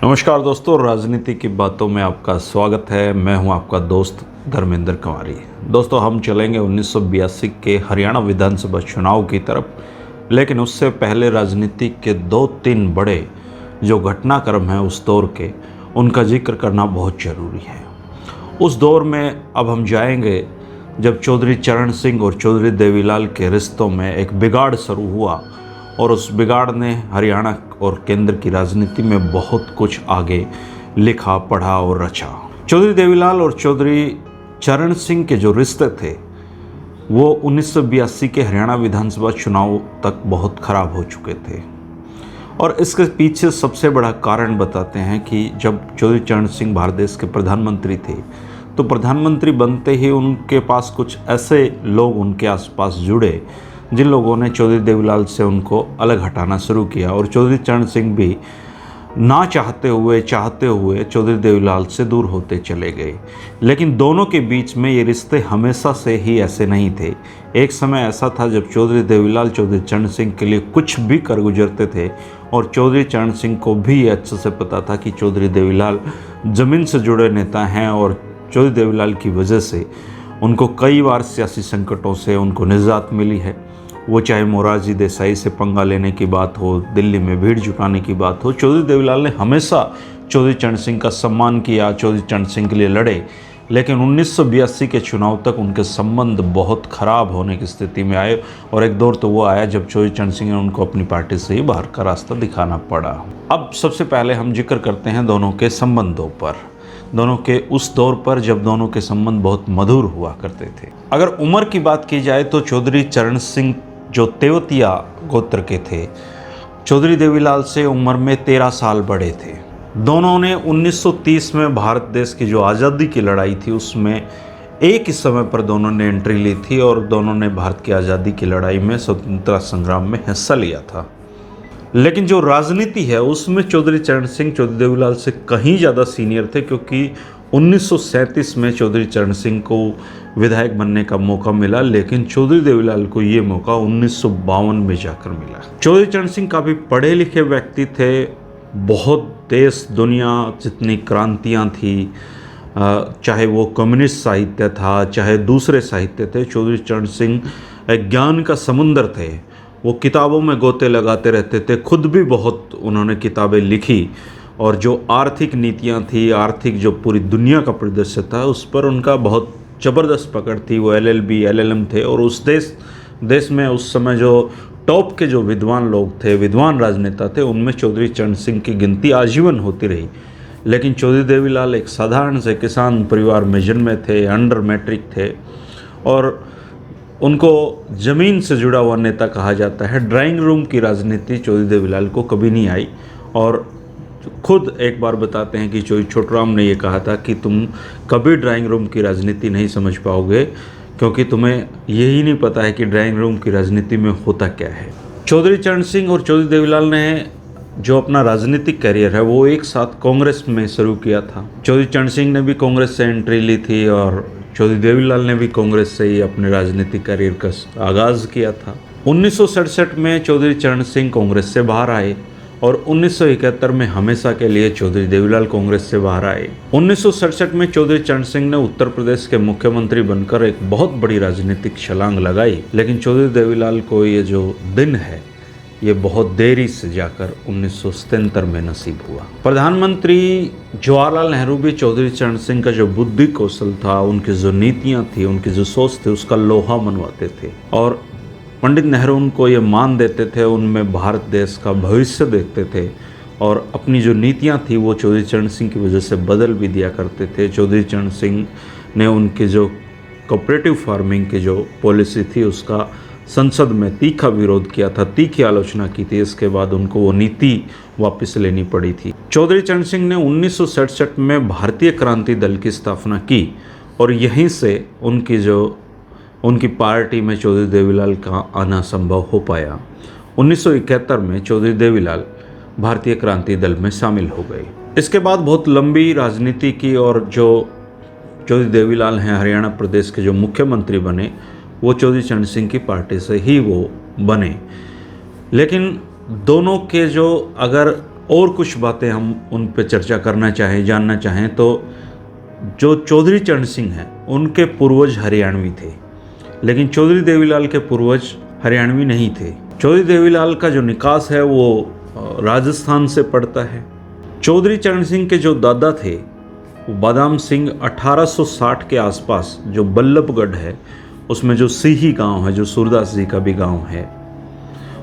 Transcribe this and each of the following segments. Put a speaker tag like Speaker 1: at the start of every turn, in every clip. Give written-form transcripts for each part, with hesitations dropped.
Speaker 1: नमस्कार दोस्तों, राजनीति की बातों में आपका स्वागत है। मैं हूं आपका दोस्त धर्मेंद्र कुमारी। दोस्तों, हम चलेंगे 1982 के हरियाणा विधानसभा चुनाव की तरफ, लेकिन उससे पहले राजनीति के 2-3 बड़े जो घटनाक्रम हैं उस दौर के, उनका जिक्र करना बहुत ज़रूरी है। उस दौर में अब हम जाएंगे जब चौधरी चरण सिंह और चौधरी देवीलाल के रिश्तों में एक बिगाड़ शुरू हुआ और उस बिगाड़ ने हरियाणा और केंद्र की राजनीति में बहुत कुछ आगे लिखा, पढ़ा और रचा। चौधरी देवीलाल और चौधरी चरण सिंह के जो रिश्ते थे वो 1982 के हरियाणा विधानसभा चुनाव तक बहुत खराब हो चुके थे। और इसके पीछे सबसे बड़ा कारण बताते हैं कि जब चौधरी चरण सिंह भारत देश के प्रधानमंत्री थे तो प्रधानमंत्री बनते ही उनके पास कुछ ऐसे लोग उनके आसपास जुड़े जिन लोगों ने चौधरी देवीलाल से उनको अलग हटाना शुरू किया, और चौधरी चरण सिंह भी ना चाहते हुए चौधरी देवीलाल से दूर होते चले गए। लेकिन दोनों के बीच में ये रिश्ते हमेशा से ही ऐसे नहीं थे। एक समय ऐसा था जब चौधरी देवीलाल चौधरी चरण सिंह के लिए कुछ भी कर गुजरते थे, और चौधरी चरण सिंह को भी ये अच्छे से पता था कि चौधरी देवीलाल ज़मीन से जुड़े नेता हैं, और चौधरी देवीलाल की वजह से उनको कई बार सियासी संकटों से उनको निजात मिली है। वो चाहे मोरारजी देसाई से पंगा लेने की बात हो, दिल्ली में भीड़ जुटाने की बात हो, चौधरी देवीलाल ने हमेशा चौधरी चरण सिंह का सम्मान किया, चौधरी चरण सिंह के लिए लड़े। लेकिन 1982 के चुनाव तक उनके संबंध बहुत ख़राब होने की स्थिति में आए, और एक दौर तो वो आया जब चौधरी चरण सिंह ने उनको अपनी पार्टी से ही बाहर का रास्ता दिखाना पड़ा। अब सबसे पहले हम जिक्र करते हैं दोनों के संबंधों पर, दोनों के उस दौर पर जब दोनों के संबंध बहुत मधुर हुआ करते थे। अगर उम्र की बात की जाए तो चौधरी चरण सिंह जो तेवतिया गोत्र के थे, चौधरी देवीलाल से उम्र में 13 साल बड़े थे। दोनों ने 1930 में भारत देश की जो आज़ादी की लड़ाई थी उसमें एक ही समय पर दोनों ने एंट्री ली थी, और दोनों ने भारत की आज़ादी की लड़ाई में स्वतंत्रता संग्राम में हिस्सा लिया था। लेकिन जो राजनीति है उसमें चौधरी चरण सिंह चौधरी देवीलाल से कहीं ज़्यादा सीनियर थे, क्योंकि 1937 में चौधरी चरण सिंह को विधायक बनने का मौका मिला, लेकिन चौधरी देवीलाल को ये मौका 1952 में जाकर मिला। चौधरी चरण सिंह काफ़ी पढ़े लिखे व्यक्ति थे, बहुत देश दुनिया जितनी क्रांतियाँ थी, चाहे वो कम्युनिस्ट साहित्य था चाहे दूसरे साहित्य थे, चौधरी चरण सिंह एक ज्ञान का समुंदर थे। वो किताबों में गोते लगाते रहते थे, खुद भी बहुत उन्होंने किताबें लिखी, और जो आर्थिक नीतियाँ थी, आर्थिक जो पूरी दुनिया का परिदृश्य था उस पर उनका बहुत ज़बरदस्त पकड़ थी। वो LLB LLM थे, और उस देश में उस समय जो टॉप के जो विद्वान लोग थे, विद्वान राजनेता थे, उनमें चौधरी चरण सिंह की गिनती आजीवन होती रही। लेकिन चौधरी देवीलाल एक साधारण से किसान परिवार में जन्मे थे, अंडर मैट्रिक थे, और उनको ज़मीन से जुड़ा हुआ नेता कहा जाता है। ड्राइंग रूम की राजनीति चौधरी देवीलाल को कभी नहीं आई, और खुद एक बार बताते हैं कि चौधरी छोटूराम ने ये कहा था कि तुम कभी ड्राइंग रूम की राजनीति नहीं समझ पाओगे, क्योंकि तुम्हें यही नहीं पता है कि ड्राइंग रूम की राजनीति में होता क्या है। चौधरी चरण सिंह और चौधरी देवीलाल ने जो अपना राजनीतिक करियर है वो एक साथ कांग्रेस में शुरू किया था। चौधरी चरण सिंह ने भी कांग्रेस से एंट्री ली थी, और चौधरी देवीलाल ने भी कांग्रेस से ही अपने राजनीतिक करियर का आगाज़ किया था। 1967 में चौधरी चरण सिंह कांग्रेस से बाहर आए, और 1971 में हमेशा के लिए चौधरी देवीलाल कांग्रेस से बाहर आए। 1967 में चौधरी चरण सिंह ने उत्तर प्रदेश के मुख्यमंत्री बनकर एक बहुत बड़ी राजनीतिक छलांग लगाई, लेकिन चौधरी देवीलाल को ये जो दिन है ये बहुत देरी से जाकर 1977 में नसीब हुआ। प्रधानमंत्री जवाहरलाल नेहरू भी चौधरी चरण सिंह का जो बुद्धि कौशल था, उनकी जो नीतियाँ थी, उनकी जो सोच थी, उसका लोहा मनवाते थे, और पंडित नेहरू उनको ये मान देते थे, उनमें भारत देश का भविष्य देखते थे, और अपनी जो नीतियाँ थी वो चौधरी चरण सिंह की वजह से बदल भी दिया करते थे। चौधरी चरण सिंह ने उनकी जो कोऑपरेटिव फार्मिंग की जो पॉलिसी थी उसका संसद में तीखा विरोध किया था, तीखी आलोचना की थी। इसके बाद उनको वो नीति वापस लेनी पड़ी थी। चौधरी चरण सिंह ने 1967 में भारतीय क्रांति दल की स्थापना की, और यहीं से उनकी पार्टी में चौधरी देवीलाल का आना संभव हो पाया। 1971 में चौधरी देवीलाल भारतीय क्रांति दल में शामिल हो गए। इसके बाद बहुत लंबी राजनीति की, और जो चौधरी देवीलाल हैं हरियाणा प्रदेश के जो मुख्यमंत्री बने वो चौधरी चरण सिंह की पार्टी से ही वो बने। लेकिन दोनों के जो अगर और कुछ बातें हम उन पे चर्चा करना चाहें, जानना चाहें तो जो चौधरी चरण सिंह हैं उनके पूर्वज हरियाणवी थे, लेकिन चौधरी देवीलाल के पूर्वज हरियाणवी नहीं थे। चौधरी देवीलाल का जो निकास है वो राजस्थान से पड़ता है। चौधरी चरण सिंह के जो दादा थे वो बादाम सिंह 1860 के आसपास जो बल्लभगढ़ है उसमें जो सीही गांव है, जो सूरदास जी का भी गांव है,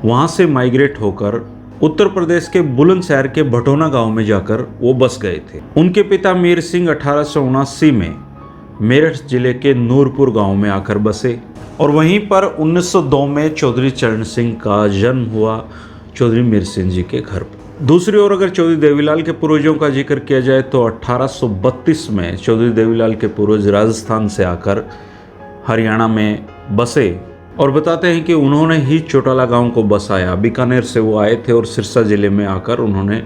Speaker 1: वहाँ से माइग्रेट होकर उत्तर प्रदेश के बुलंदशहर के भटोना गांव में जाकर वो बस गए थे। उनके पिता मीर सिंह 1879 में मेरठ जिले के नूरपुर गांव में आकर बसे और वहीं पर 1902 में चौधरी चरण सिंह का जन्म हुआ चौधरी मीर सिंह जी के घर पर। दूसरी ओर अगर चौधरी देवीलाल के पूर्वजों का जिक्र किया जाए तो 1832 में चौधरी देवीलाल के पूर्वज राजस्थान से आकर हरियाणा में बसे और बताते हैं कि उन्होंने ही चौटाला गांव को बसाया। बीकानेर से वो आए थे और सिरसा जिले में आकर उन्होंने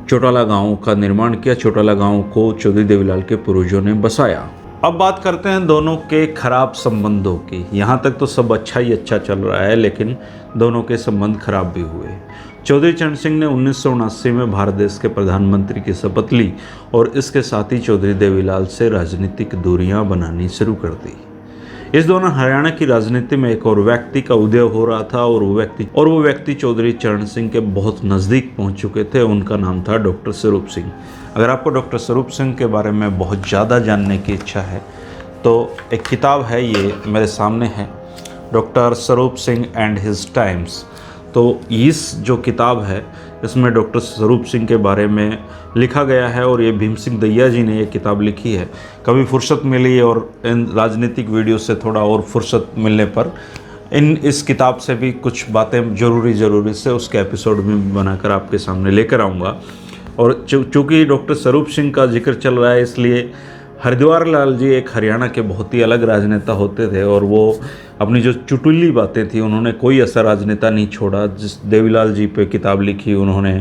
Speaker 1: चौटाला गांव का निर्माण किया। चौटाला गांव को चौधरी देवीलाल के पूर्वजों ने बसाया। अब बात करते हैं दोनों के खराब संबंधों की। यहाँ तक तो सब अच्छा ही अच्छा चल रहा है, लेकिन दोनों के संबंध खराब भी हुए। चौधरी चरण सिंह ने 1979 में भारत देश के प्रधानमंत्री की शपथ ली और इसके साथ ही चौधरी देवीलाल से राजनीतिक दूरियां बनानी शुरू कर दी। इस दौरान हरियाणा की राजनीति में एक और व्यक्ति का उदय हो रहा था और वो व्यक्ति चौधरी चरण सिंह के बहुत नज़दीक पहुंच चुके थे। उनका नाम था डॉक्टर स्वरूप सिंह। अगर आपको डॉक्टर स्वरूप सिंह के बारे में बहुत ज़्यादा जानने की इच्छा है तो एक किताब है, ये मेरे सामने है, doctor Swaroop Singh and his times. तो इस जो किताब है इसमें डॉक्टर स्वरूप सिंह के बारे में लिखा गया है और ये भीम सिंह दैया जी ने ये किताब लिखी है। कभी फुर्सत मिली और इन राजनीतिक वीडियो से थोड़ा और फुर्सत मिलने पर इस किताब से भी कुछ बातें ज़रूरी से उसके एपिसोड में बनाकर आपके सामने लेकर आऊँगा। और चूँकि डॉक्टर स्वरूप सिंह का जिक्र चल रहा है इसलिए हरिद्वार लाल जी एक हरियाणा के बहुत ही अलग राजनेता होते थे और वो अपनी जो चुटुल्ली बातें थी उन्होंने कोई ऐसा राजनेता नहीं छोड़ा। जिस देवीलाल जी पे किताब लिखी उन्होंने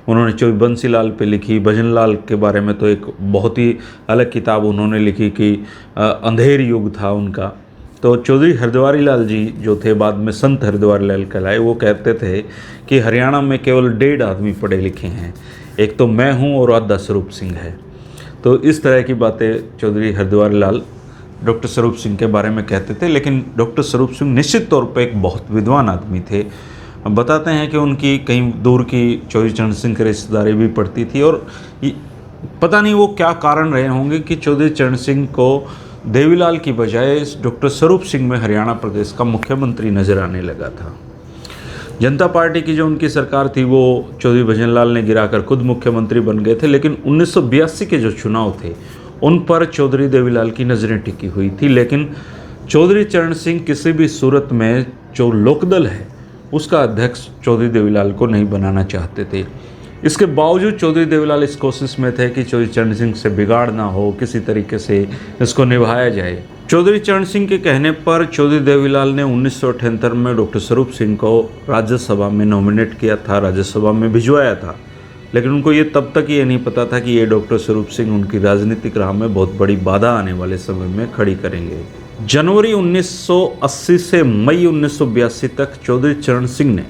Speaker 1: चौधरी बंसीलाल पे लिखी, भजनलाल के बारे में तो एक बहुत ही अलग किताब उन्होंने लिखी कि अंधेर युग था उनका। तो चौधरी हरिद्वारी लाल जी जो थे बाद में संत हरिद्वारी लाल कहलाए, वो कहते थे कि हरियाणा में केवल 1.5 आदमी पढ़े लिखे हैं, एक तो मैं हूँ और आधा स्वरूप सिंह है। तो इस तरह की बातें चौधरी हरिद्वारी लाल डॉक्टर स्वरूप सिंह के बारे में कहते थे। लेकिन डॉक्टर स्वरूप सिंह निश्चित तौर पर एक बहुत विद्वान आदमी थे। बताते हैं कि उनकी कहीं दूर की चौधरी चरण सिंह की रिश्तेदारी भी पड़ती थी और पता नहीं वो क्या कारण रहे होंगे कि चौधरी चरण सिंह को देवीलाल की बजाय डॉक्टर स्वरूप सिंह में हरियाणा प्रदेश का मुख्यमंत्री नजर आने लगा था। जनता पार्टी की जो उनकी सरकार थी वो चौधरी भजनलाल ने गिराकर खुद मुख्यमंत्री बन गए थे। लेकिन 1982 के जो चुनाव थे उन पर चौधरी देवीलाल की नज़रें टिकी हुई थी। लेकिन चौधरी चरण सिंह किसी भी सूरत में जो लोकदल है उसका अध्यक्ष चौधरी देवीलाल को नहीं बनाना चाहते थे। इसके बावजूद चौधरी देवीलाल इस कोशिश में थे कि चौधरी चरण सिंह से बिगाड़ ना हो, किसी तरीके से इसको निभाया जाए। चौधरी चरण सिंह के कहने पर चौधरी देवीलाल ने 1978 में डॉक्टर स्वरूप सिंह को राज्यसभा में नॉमिनेट किया था, राज्यसभा में भिजवाया था। लेकिन उनको ये तब तक ये नहीं पता था कि ये डॉक्टर स्वरूप सिंह उनकी राजनीतिक राह में बहुत बड़ी बाधा आने वाले समय में खड़ी करेंगे। जनवरी 1980 से मई 1982 तक चौधरी चरण सिंह ने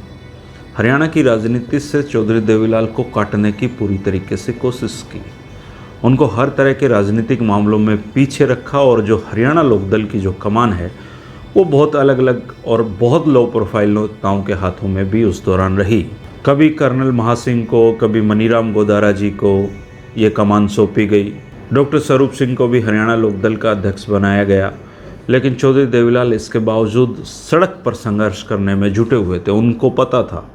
Speaker 1: हरियाणा की राजनीति से चौधरी देवीलाल को काटने की पूरी तरीके से कोशिश की। उनको हर तरह के राजनीतिक मामलों में पीछे रखा और जो हरियाणा लोकदल की जो कमान है वो बहुत अलग अलग और बहुत लो प्रोफाइल नेताओं के हाथों में भी उस दौरान रही। कभी कर्नल महासिंह को, कभी मनीराम गोदारा जी को ये कमान सौंपी गई। डॉक्टर स्वरूप सिंह को भी हरियाणा लोकदल का अध्यक्ष बनाया गया। लेकिन चौधरी देवीलाल इसके बावजूद सड़क पर संघर्ष करने में जुटे हुए थे, उनको पता था।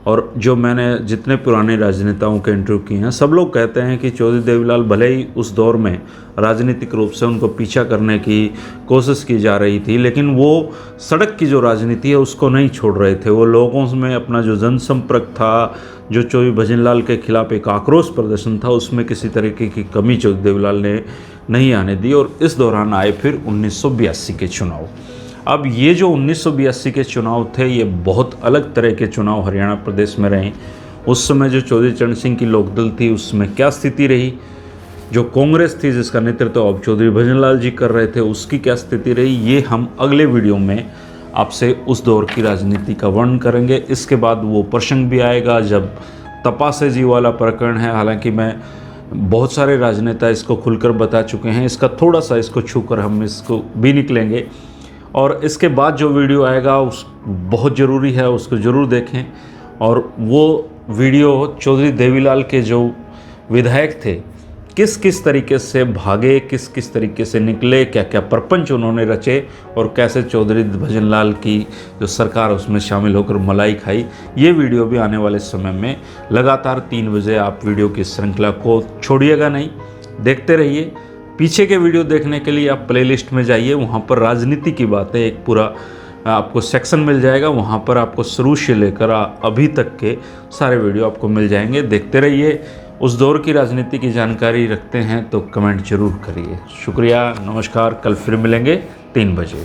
Speaker 1: और जो मैंने जितने पुराने राजनेताओं के इंटरव्यू किए हैं सब लोग कहते हैं कि चौधरी देवीलाल भले ही उस दौर में राजनीतिक रूप से उनको पीछा करने की कोशिश की जा रही थी, लेकिन वो सड़क की जो राजनीति है उसको नहीं छोड़ रहे थे। वो लोगों में अपना जो जनसंपर्क था, जो चौधरी भजनलाल के खिलाफ एक आक्रोश प्रदर्शन था, उसमें किसी तरीके की कमी चौधरी देवीलाल ने नहीं आने दी। और इस दौरान आए फिर 1982 के चुनाव। अब ये जो 1982 के चुनाव थे ये बहुत अलग तरह के चुनाव हरियाणा प्रदेश में रहे। उस समय जो चौधरी चरण सिंह की लोकदल थी उसमें क्या स्थिति रही, जो कांग्रेस थी जिसका नेतृत्व अब चौधरी भजनलाल जी कर रहे थे उसकी क्या स्थिति रही, ये हम अगले वीडियो में आपसे उस दौर की राजनीति का वर्णन करेंगे। इसके बाद वो प्रसंग भी आएगा जब तपासे जी वाला प्रकरण है। हालांकि मैं बहुत सारे राजनेता इसको खुलकर बता चुके हैं, इसका थोड़ा सा इसको छूकर हम इसको भी निकलेंगे। और इसके बाद जो वीडियो आएगा उस बहुत ज़रूरी है, उसको ज़रूर देखें। और वो वीडियो चौधरी देवीलाल के जो विधायक थे किस किस तरीके से भागे, किस किस तरीके से निकले, क्या क्या प्रपंच उन्होंने रचे और कैसे चौधरी भजनलाल की जो सरकार उसमें शामिल होकर मलाई खाई, ये वीडियो भी आने वाले समय में लगातार 3 बजे आप वीडियो की श्रृंखला को छोड़िएगा नहीं, देखते रहिए। पीछे के वीडियो देखने के लिए आप प्लेलिस्ट में जाइए, वहाँ पर राजनीति की बातें एक पूरा आपको सेक्शन मिल जाएगा। वहाँ पर आपको शुरू से लेकर अभी तक के सारे वीडियो आपको मिल जाएंगे, देखते रहिए। उस दौर की राजनीति की जानकारी रखते हैं तो कमेंट जरूर करिए। शुक्रिया, नमस्कार। कल फिर मिलेंगे 3 बजे।